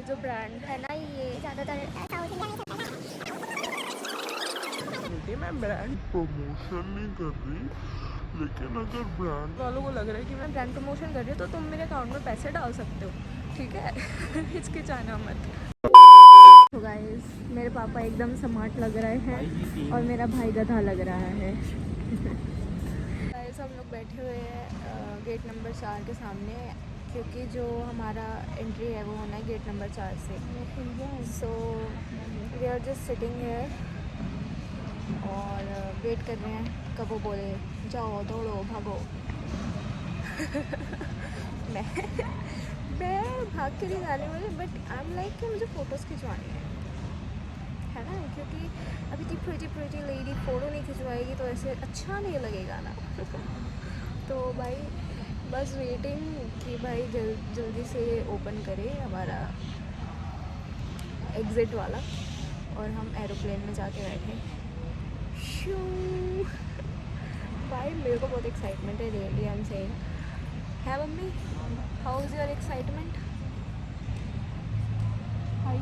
जो ब्रांड है ना, ये ज़्यादातर साउथ इंडिया में चलता है। मैं ब्रांड प्रमोशन नहीं कर रही, लेकिन अगर ब्रांड वालों को लग रहा है कि मैं ब्रांड प्रमोशन कर रही हूँ तो तुम मेरे अकाउंट में पैसे डाल सकते हो, ठीक है। हिचकिचाना मत। तो गाइस, मेरे पापा एकदम स्मार्ट लग रहे हैं और मेरा भाई गधा लग रहा है। गाइस, हम लोग बैठे हुए हैं गेट नंबर 4 के सामने, क्योंकि जो हमारा एंट्री है वो होना है गेट नंबर 4 से। So we are just sitting here और वेट कर रहे हैं कब वो बोले जाओ दौड़ो भागो। मैं मैं भाग के नहीं जाने वाली, बट आई एम लाइक कि मुझे फ़ोटोज़ खिंचवानी है ना, क्योंकि अभी इतनी प्रिटी लेडी फ़ोटो नहीं खिंचवाएगी तो ऐसे अच्छा नहीं लगेगा ना। तो भाई बस वेटिंग कि भाई जल्दी से ओपन करे हमारा एग्ज़िट वाला और हम एरोप्लेन में जाके बैठे। शू भाई मेरे को बहुत एक्साइटमेंट है, रियली आई एम सेइंग। है mummy, how is your excitement? High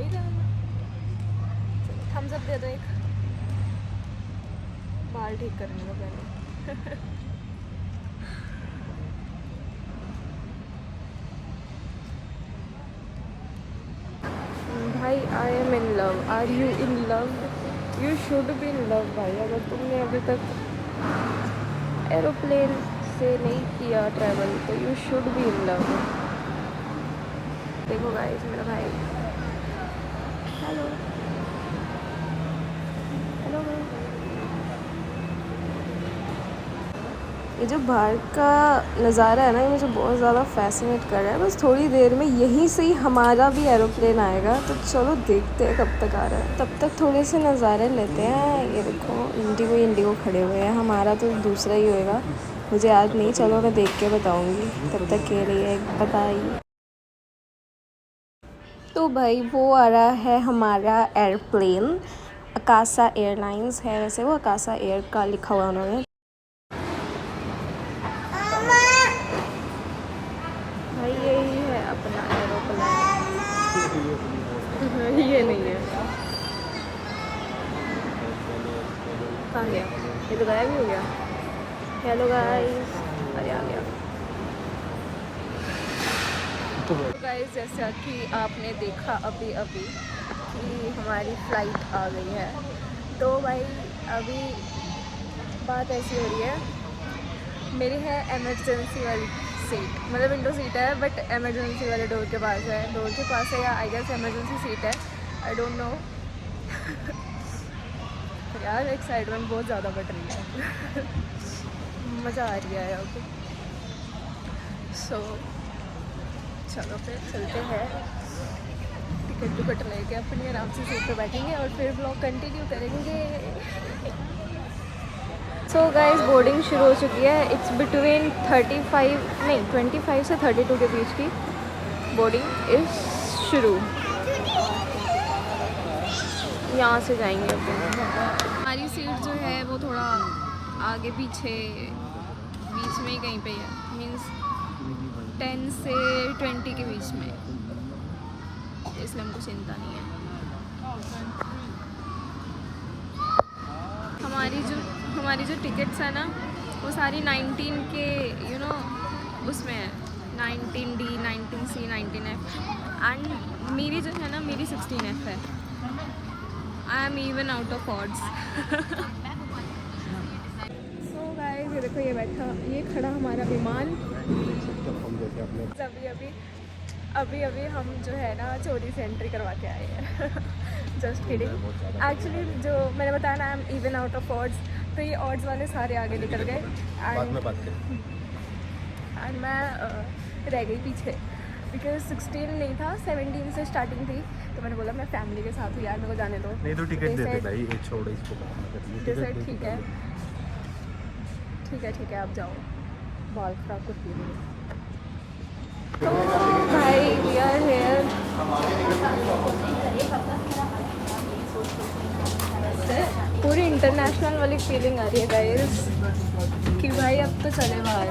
level. Thumbs up दे दो एक। बाल ठीक करने को पहले। भाई I am in love. Are you in love? You should be in love भाई। अगर तुमने अभी तक एरोप्लेन से नहीं किया ट्रैवल तो you should be in love. देखो गाइस, मेरा भाई। Hello hello. ये जो बाहर का नज़ारा है ना, ये मुझे बहुत ज़्यादा फैसिनेट कर रहा है। बस थोड़ी देर में यहीं से ही हमारा भी एरोप्लेन आएगा, तो चलो देखते हैं कब तक आ रहा है। तब तक थोड़े से नज़ारे लेते हैं। ये देखो इंडिगो खड़े हुए हैं, हमारा तो दूसरा ही होएगा। मुझे याद नहीं, चलो मैं देख के बताऊँगी। तब तक के लिए बताइए। तो भाई वो आ रहा है हमारा एयरप्लेन। अकासा एयरलाइंस है, वैसे वो अकासा एयर का लिखा हुआ उन्होंने। भाई यही है अपना एरोप्लेन। ये नहीं है। कहाँ गया? ये तो गायब ही हो गया। हेलो गाइस, अरे आ गया। तो गाइस, जैसा कि आपने देखा अभी कि हमारी फ़्लाइट आ गई है, तो भाई अभी बात ऐसी हो रही है। मेरी है एमरजेंसी वाली सीट, मतलब विंडो सीट है, बट एमरजेंसी वाले डोर के पास है या आई गेस एमरजेंसी सीट है, आई डोंट नो। यार एक्साइटमेंट बहुत ज़्यादा बढ़ रही है। मज़ा आ रही है ओके। सो चलो फिर चलते हैं, टिकट लेके अपनी आराम से सीट पे बैठेंगे और फिर ब्लॉग कंटिन्यू करेंगे। सो गाइस, बोर्डिंग शुरू हो चुकी है। इट्स बिटवीन 25 से 32 के बीच की बोर्डिंग इज शुरू। यहाँ से जाएंगे अपन। हमारी सीट जो है वो थोड़ा आगे पीछे बीच में ही कहीं पे है, मीन्स 10 से 20 के बीच में, इसलिए हमको चिंता नहीं है। हमारी जो टिकट्स है ना, वो सारी 19 के उसमें है, 19D, 19C, 19F, एंड मेरी जो है ना, मेरी 16F है। I am even out of odds. So guys, ये देखो, ये खड़ा हमारा विमान। अभी हम जो है ना, चोरी से एंट्री करवा के आए हैं। Just kidding. एक्चुअली जो मैंने बताया ना, I am even out of odds, तो ये ऑड्स वाले सारे आगे निकल गए एंड मैं रह गई पीछे, बिकॉज 16 नहीं था, 17 से स्टार्टिंग थी। तो मैंने बोला मैं फैमिली के साथ हूँ यार, मेरे को जाने दो। नहीं तो टिकट दे दे भाई, एक छोड़ इसको। ठीक है आप जाओ, बाल खराब करती है। तो भाई वी आर हेयर। पूरी इंटरनेशनल वाली फीलिंग आ रही है गाइस कि भाई अब तो चले बाहर।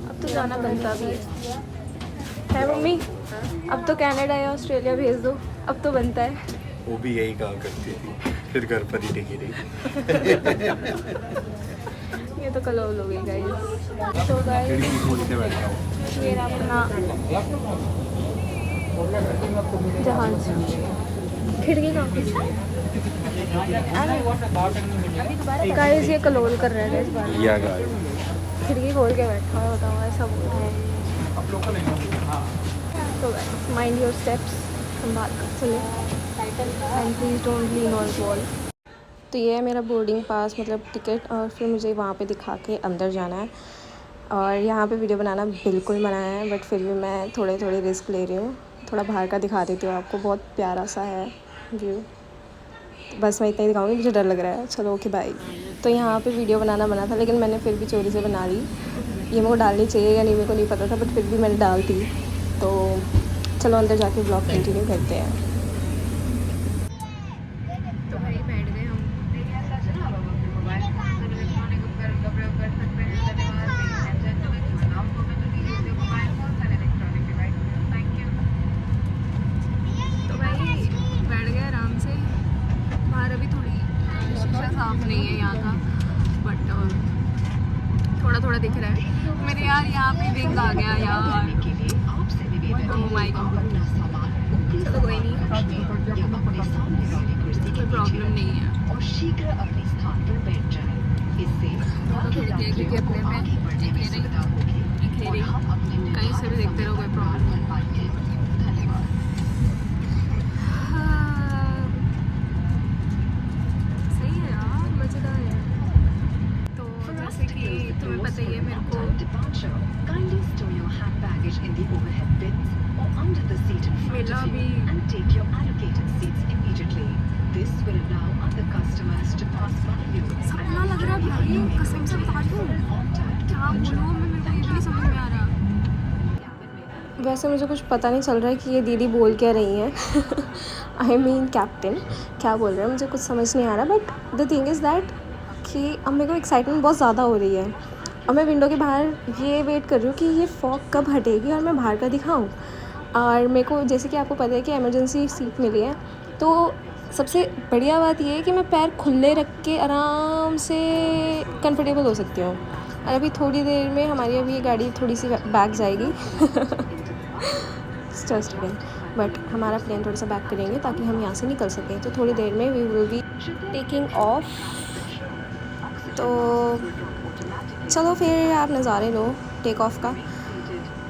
अब अब तो जाना बनता भी है मम्मी। अब तो कनाडा या ऑस्ट्रेलिया भेज दो, अब तो बनता है। वो भी यही कहा करती थी, फिर घर पर ही टिकी रही। ये तो कल हो गई गाइस। तो गाइस मेरा अपना जहाज, खिड़की कहाँ गाइस, ये कलोल कर रहे हैं इस बार। या गाय खिड़की खोल के बैठा है, बताओ ऐसा बोल रहे हैं। तो गाइस माइंड योर स्टेप्स, संभाल कर चले and please don't lean on wall. तो ये है मेरा बोर्डिंग पास, मतलब टिकट, और फिर मुझे वहाँ पे दिखा के अंदर जाना है। और यहाँ पे वीडियो बनाना बिल्कुल मना है, बट फिर भी मैं थोड़े थोड़े रिस्क ले रही हूँ। थोड़ा बाहर का दिखा देती हूँ आपको, बहुत प्यारा सा है व्यू। बस मैं इतना ही दिखाऊंगी, मुझे डर लग रहा है। चलो ओके बाय। तो यहाँ पे वीडियो बनाना मना था, लेकिन मैंने फिर भी चोरी से बना ली। ये मेरे को डालनी चाहिए या नहीं मेरे को नहीं पता था, बट फिर भी मैंने डाल दी। तो चलो अंदर जाके ब्लॉग कंटिन्यू करते हैं। तो भाई बैठ गए हम। तो भाई बैठ गए आराम से। बाहर अभी थोड़ी शीशा साफ नहीं है यहाँ का, बट थोड़ा थोड़ा दिख रहा है मेरे यार। यहाँ पे विंग आ गया यार, ओह माय गॉड। चलो कोई नहीं, कोई प्रॉब्लम नहीं है। और शीघ्र अपने स्थान पर बैठ जाएं। इससे क्योंकि अपने में कहीं से भी देखते रहो, कोई प्रॉब्लम नहीं। सही है यार, मज़ेदार है। तो जैसे कि तुम्हें पता ही है मेरे को, मेला भी सपना लग रहा है भाई, कसम से बता रही हूँ। क्या बोलूँ मैं, मेरे को ये भी नहीं समझ में आ रहा। वैसे मुझे कुछ पता नहीं चल रहा है कि ये दीदी बोल क्या रही हैं। आई मीन कैप्टन क्या बोल रहे हैं, मुझे कुछ समझ नहीं आ रहा। But the thing is that कि अब मेरे को एक्साइटमेंट बहुत ज़्यादा हो रही है। और मैं विंडो के बाहर ये वेट कर रही हूँ कि ये फॉग कब हटेगी और मैं बाहर का दिखाऊँ। और मेरे को जैसे कि आपको पता है कि इमरजेंसी सीट मिली है, तो सबसे बढ़िया बात ये है कि मैं पैर खुले रख के आराम से कंफर्टेबल हो सकती हूँ। और अभी थोड़ी देर में हमारी अभी ये गाड़ी थोड़ी सी बैक जाएगी। जस्ट बट हमारा प्लेन थोड़ा सा बैक करेंगे ताकि हम यहाँ से निकल सकें। तो थोड़ी देर में we will be taking off. तो चलो फिर आप नज़ारे लो टेक ऑफ का।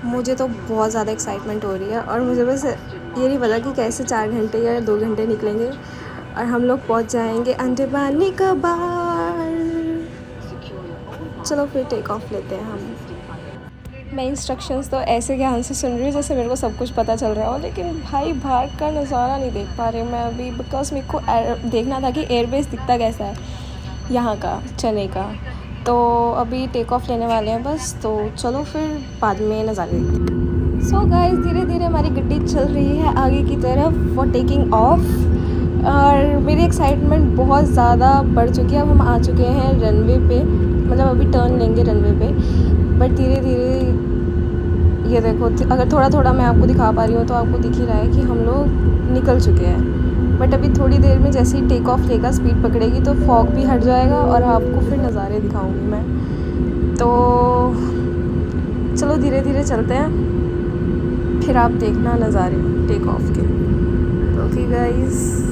मुझे तो बहुत ज़्यादा एक्साइटमेंट हो रही है, और मुझे बस ये नहीं पता कि कैसे 4 घंटे या 2 घंटे निकलेंगे और हम लोग पहुँच जाएंगे अंडमान निकोबार। चलो फिर टेक ऑफ लेते हैं हम। मैं इंस्ट्रक्शंस तो ऐसे ध्यान से सुन रही हूँ जैसे मेरे को सब कुछ पता चल रहा हो, लेकिन भाई बाहर का नज़ारा नहीं देख पा रही मैं अभी, बिकॉज मेरे को देखना था कि एयरबेस दिखता कैसा है यहाँ का, चेन्नई का। तो अभी टेक ऑफ लेने वाले हैं बस। तो चलो फिर बाद में नज़ारे देखते हैं। सो गाइस धीरे धीरे हमारी गड्डी चल रही है आगे की तरफ फॉर टेकिंग ऑफ। और मेरी एक्साइटमेंट बहुत ज़्यादा बढ़ चुकी है। अब हम आ चुके हैं रनवे पे, मतलब अभी टर्न लेंगे रनवे पे। बट धीरे धीरे ये देखो, अगर थोड़ा थोड़ा मैं आपको दिखा पा रही हूँ तो आपको दिख ही रहा है कि हम लोग निकल चुके हैं। बट अभी थोड़ी देर में जैसे ही टेक ऑफ लेगा, स्पीड पकड़ेगी तो फॉग भी हट जाएगा और आपको फिर नज़ारे दिखाऊंगी मैं। तो चलो धीरे धीरे चलते हैं, फिर आप देखना नज़ारे टेक ऑफ के। Okay guys.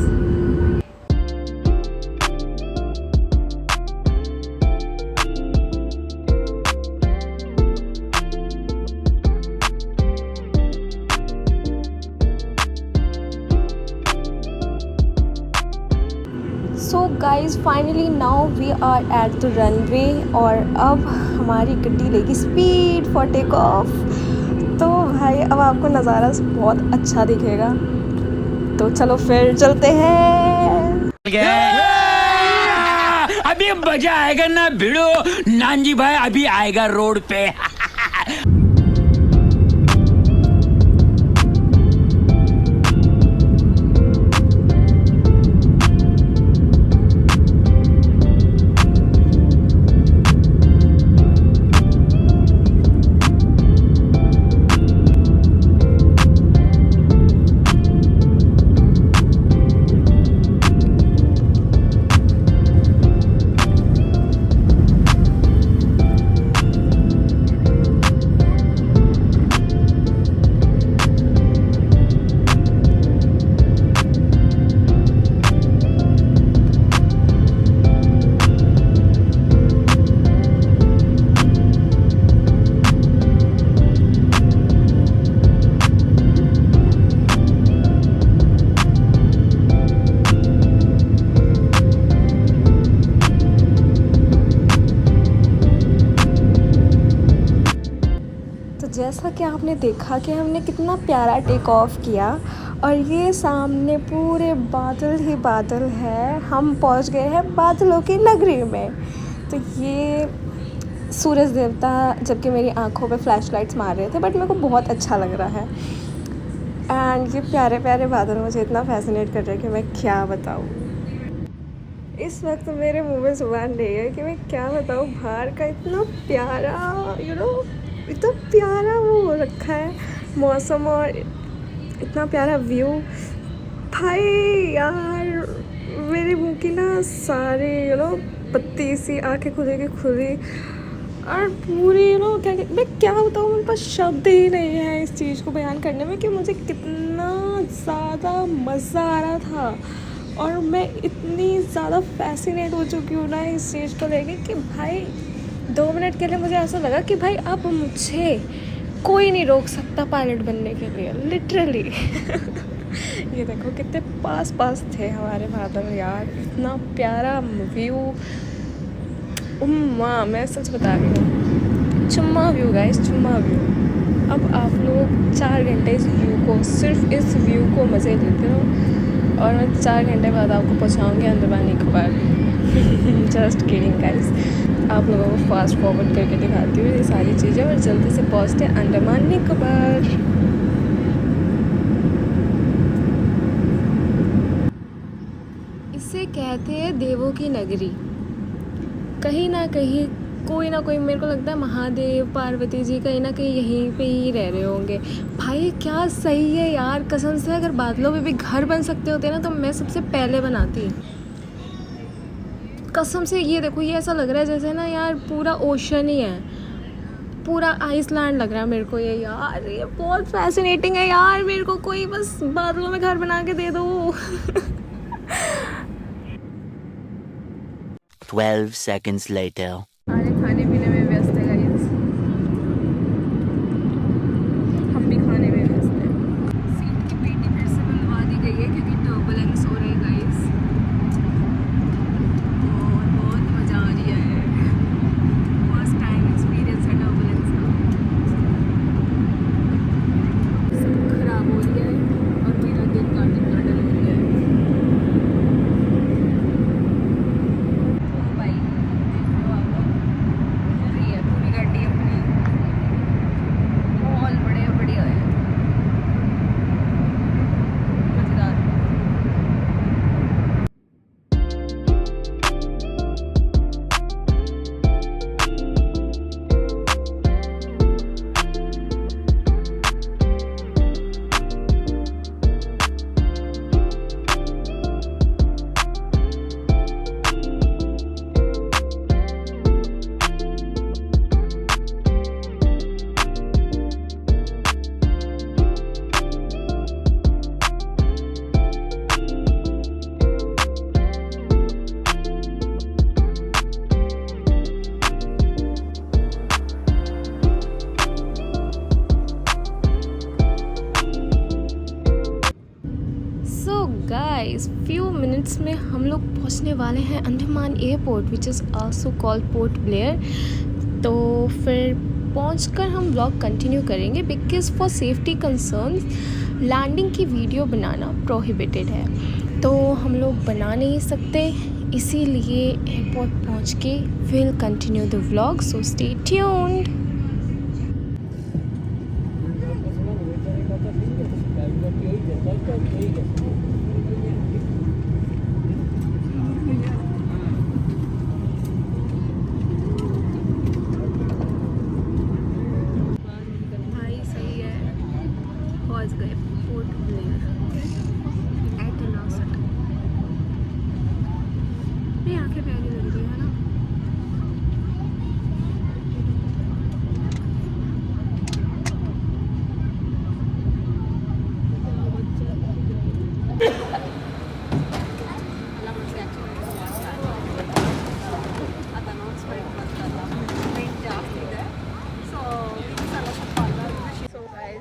So guys finally now we are at the runway, और अब हमारी गड्डी लेगी स्पीड फॉर टेक ऑफ। तो भाई अब आपको नज़ारा बहुत अच्छा दिखेगा। तो चलो फिर चलते हैं। अभी मजा आएगा ना भिड़ो, नानजी भाई अभी आएगा रोड पे। तो जैसा कि आपने देखा कि हमने कितना प्यारा टेक ऑफ किया और ये सामने पूरे बादल ही बादल है। हम पहुंच गए हैं बादलों की नगरी में। तो ये सूरज देवता जबकि मेरी आंखों पे फ्लैश लाइट्स मार रहे थे, बट मेरे को बहुत अच्छा लग रहा है। एंड ये प्यारे प्यारे बादल मुझे इतना फैसिनेट कर रहे हैं कि मैं क्या बताऊँ। इस वक्त मेरे मुंह में ज़ुबान नहीं है कि मैं क्या बताऊँ। बाहर का इतना प्यारा इतना प्यारा वो हो रखा है मौसम और इतना प्यारा व्यू। भाई यार मेरे मुंह की ना सारी पत्ती सी आंखें खुली की खुली और पूरी क्या मैं क्या बताऊँ, मेरे पास शब्द ही नहीं है इस चीज़ को बयान करने में कि मुझे कितना ज़्यादा मज़ा आ रहा था। और मैं इतनी ज़्यादा फैसिनेट हो चुकी हूँ ना इस चीज़ को लेके कि भाई 2 मिनट के लिए मुझे ऐसा लगा कि भाई अब मुझे कोई नहीं रोक सकता पायलट बनने के लिए, लिटरली। ये देखो कितने पास पास थे हमारे बादल यार, इतना प्यारा व्यू। उम्मा मैं सच बता रही हूँ, चुम्मा व्यू गाइस, चुम्मा व्यू। अब आप लोग 4 घंटे इस व्यू को, सिर्फ इस व्यू को मज़े लेते हो और मैं 4 घंटे बाद आपको पहुँचाऊँगी Andaman Nicobar. Just kidding guys. आप लोगों को फास्ट फॉरवर्ड करके दिखाती हूँ ये सारी चीज़ें और जल्दी से पहुँचते हैं अंडमान निकोबार। इसे कहते हैं देवों की नगरी। कहीं ना कहीं कोई ना कोई, मेरे को लगता है महादेव पार्वती जी कहीं ना कहीं यहीं पे ही रह रहे होंगे। भाई क्या सही है यार, कसम से अगर बादलों में भी घर बन सकते होते ना तो मैं सबसे पहले बनाती, कसम से। ये देखो, ये ऐसा लग रहा है जैसे ना यार पूरा ओशन ही है, पूरा आइसलैंड लग रहा है मेरे को ये यार। ये बहुत फैसिनेटिंग है यार, मेरे को कोई बस बादलों में घर बना के दे दो। 12 seconds later. खाने पीने में व्यस्त है गाइस, हम भी खाने में व्यस्त हैं। सीट की पेटी फिर से बंधवा दी गई है क्योंकि टर्बुलेंस हो रही है गाइस और बहुत मज़ा आ रही है। फर्स्ट टाइम एक्सपीरियंस है टर्बुलेंस का। सब खराब हो गया है और मेरा दिल गार्डन गार्डन हो गया है। गाइस फ्यू मिनट्स में हम लोग पहुंचने वाले हैं Andaman airport which is also called Port Blair. तो फिर पहुंचकर हम व्लॉग कंटिन्यू करेंगे because for safety concerns landing की वीडियो बनाना प्रोहिबिटेड है, तो हम लोग बना नहीं सकते। इसीलिए एयरपोर्ट पहुंच के will continue the vlog, so stay tuned.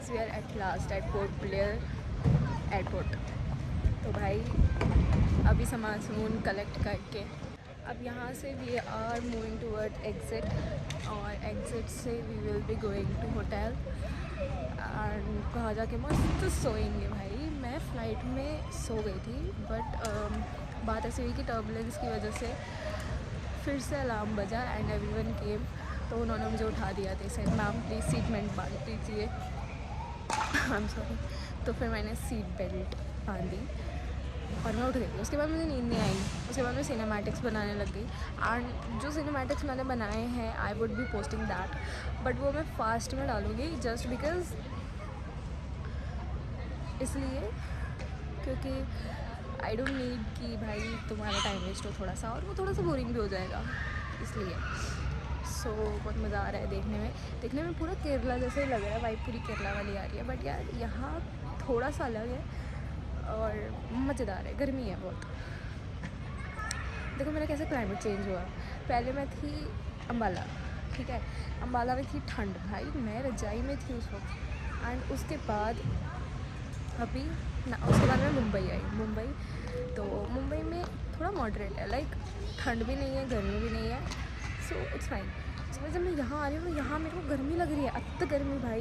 We are at last at Port Blair airport. तो भाई अभी सामान कलेक्ट करके अब यहाँ से we are moving toward exit और एग्जिट से we will be going to hotel and वहाँ जाके मस्त सोएंगे भाई। मैं फ़्लाइट में सो गई थी बट बात ऐसी हुई कि टर्बुलेंस की वजह से फिर से अलार्म बजा एंड एवरीवन केम, तो उन्होंने मुझे उठा दिया था। Said ma'am please seat belt बांध दीजिए। I am sorry. तो फिर मैंने सीट बेल्ट बांधी और मैं उठ गई। उसके बाद मुझे नींद नहीं आई। उसके बाद मैं सिनेमैटिक्स बनाने लग गई एंड जो सिनेमैटिक्स मैंने बनाए हैं I would be posting that, but वो मैं फास्ट में डालूँगी जस्ट बिकॉज, इसलिए क्योंकि आई डोंट नीड कि भाई तुम्हारा टाइम वेस्ट हो थोड़ा सा, और वो थोड़ा सा बोरिंग भी हो जाएगा इसलिए। सो बहुत मज़ा आ रहा है देखने में पूरा केरला जैसे ही लग रहा है, वाइब पूरी केरला वाली आ रही है, बट यार यहाँ थोड़ा सा अलग है और मज़ेदार है। गर्मी है बहुत। देखो मेरा कैसे क्लाइमेट चेंज हुआ। पहले मैं थी अम्बाला, ठीक है, अम्बाला में थी ठंड भाई, मैं रजाई में थी उस वक्त। एंड उसके बाद अभी ना, उसके बाद मैं मुंबई आई। मुंबई में थोड़ा मॉडरेट है, लाइक ठंड भी नहीं है गर्मी भी नहीं है, सो इट्स फाइन। उसके जब मैं यहाँ आ रही हूँ, यहाँ मेरे को गर्मी लग रही है, अब तक गर्मी भाई।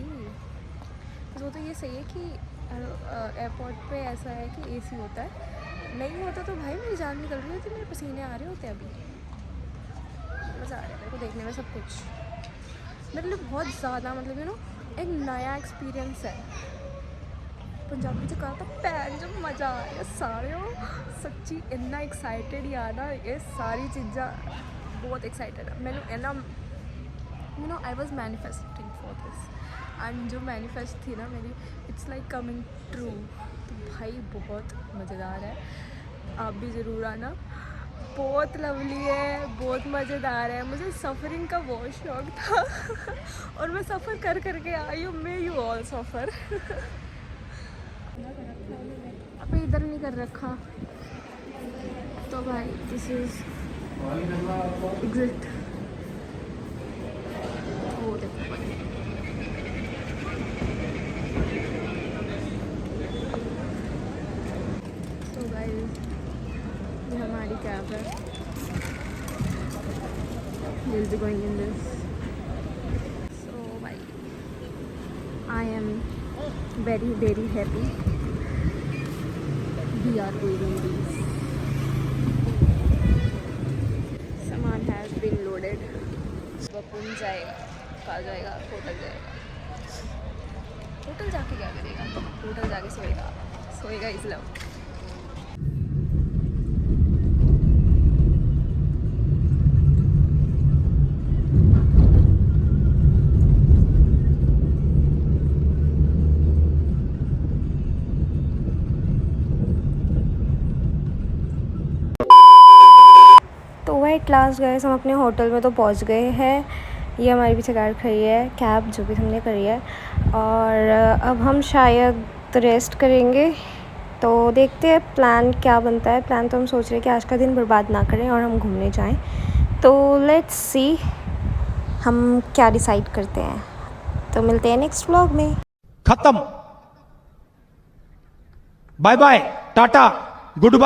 वो तो ये सही है कि एयरपोर्ट पे ऐसा है कि एसी होता है, नहीं होता तो भाई मेरी जान निकल रही होती, मेरे पसीने आ रहे होते अभी। मज़ा आ रहा है मेरे को देखने में सब कुछ। मेरे लिए बहुत ज़्यादा मतलब यू नो एक नया एक्सपीरियंस है। पंजाबी च कहा था भैन जो मज़ा आ रहा सारियों, सच्ची इन्ना एक्साइटेड यार ना, ये सारी चीज़ा बहुत एक्साइटेड है मैनू इन्ना, you know I was manifesting for this and जो मैनिफेस्ट थी ना मेरी, इट्स लाइक कमिंग ट्रू। तो भाई बहुत मज़ेदार है, आप भी ज़रूर आना। बहुत लवली है, बहुत मज़ेदार है। मुझे सफ़रिंग का बहुत शौक़ था और मैं सफ़र कर करके आई हूँ। मे यू ऑल सफ़र। अब इधर नहीं कर रखा तो भाई दिस इज़ एग्जिट। वो देखो तो गाइस ये हमारी कैब है, we'll be going in this. So भाई I am very very happy we are going in this. सामान has been loaded. बपुन जाएगा, कहाँ जाएगा? होटल जाएगा। होटल जाके क्या करेगा? होटल जाके सोएगा इसलिए। एट लास्ट गए हम अपने होटल में तो पहुंच गए हैं। ये हमारे पीछे कार खड़ी है, कैब जो भी हमने करी है, और अब हम शायद रेस्ट करेंगे। तो देखते हैं प्लान क्या बनता है। प्लान तो हम सोच रहे हैं कि आज का दिन बर्बाद ना करें और हम घूमने जाएं। तो लेट्स सी हम क्या डिसाइड करते हैं। तो मिलते हैं नेक्स्ट व्लॉग में। खत्म, bye bye, tata, good bye.